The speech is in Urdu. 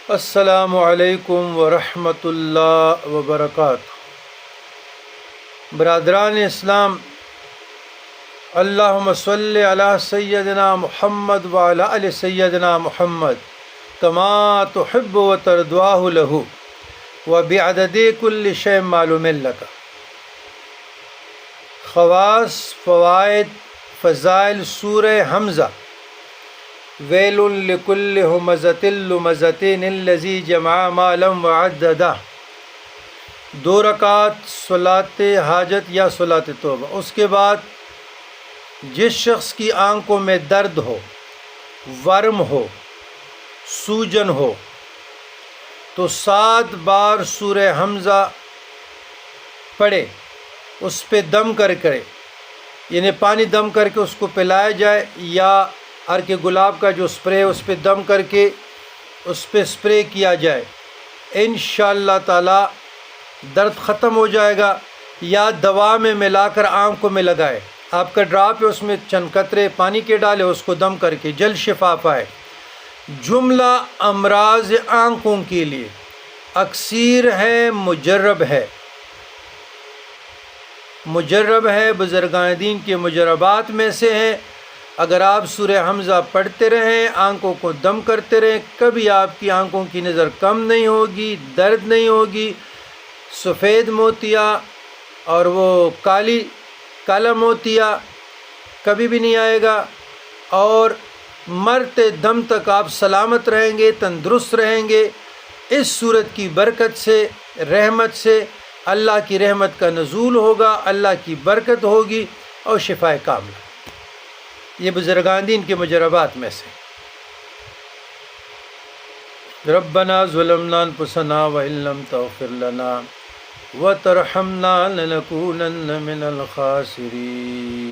السلام علیکم ورحمۃ اللہ وبرکاتہ۔ برادران اسلام، اللہم صلی علی سیدنا محمد وعلی آل سیدنا محمد کما تحب و ترضاہ لہ وبعدد کل شیء معلوم لک۔ خواص، فوائد، فضائل سورہ حمزہ۔ ویل لکل ہمزۃ لمزۃ الذی جمع مالا وعددہ۔ 2 رکعت صلاۃ حاجت یا صلاۃ توبہ۔ اس کے بعد جس شخص کی آنکھوں میں درد ہو، ورم ہو، سوجن ہو تو 7 بار سورہ حمزہ پڑھے، اس پہ دم کرے، یعنی پانی دم کر کے اس کو پلایا جائے، یا عرق گلاب کا جو سپرے ہے اس پہ دم کر کے اس پہ سپرے کیا جائے، انشاءاللہ تعالی درد ختم ہو جائے گا۔ یا دوا میں ملا کر آنکھوں میں لگائے، آپ کا ڈراپ ہے اس میں چند قطرے پانی کے ڈالے، اس کو دم کر کے جلد شفا پائے۔ جملہ امراض آنکھوں کے لیے اکثیر ہے، مجرب ہے، بزرگان دین کے مجربات میں سے ہے۔ اگر آپ سورہ حمزہ پڑھتے رہیں، آنکھوں کو دم کرتے رہیں، کبھی آپ کی آنکھوں کی نظر کم نہیں ہوگی، درد نہیں ہوگی، سفید موتیا اور وہ کالا موتیا کبھی بھی نہیں آئے گا، اور مرتے دم تک آپ سلامت رہیں گے، تندرست رہیں گے۔ اس صورت کی برکت سے، رحمت سے اللہ کی رحمت کا نزول ہوگا، اللہ کی برکت ہوگی اور شفا کاملہ۔ یہ بزرگان دین کے مجربات میں سے۔ ربنا ظلمنا انفسنا وان لم تغفر لنا وترحمنا لنکونن من الخاسرین۔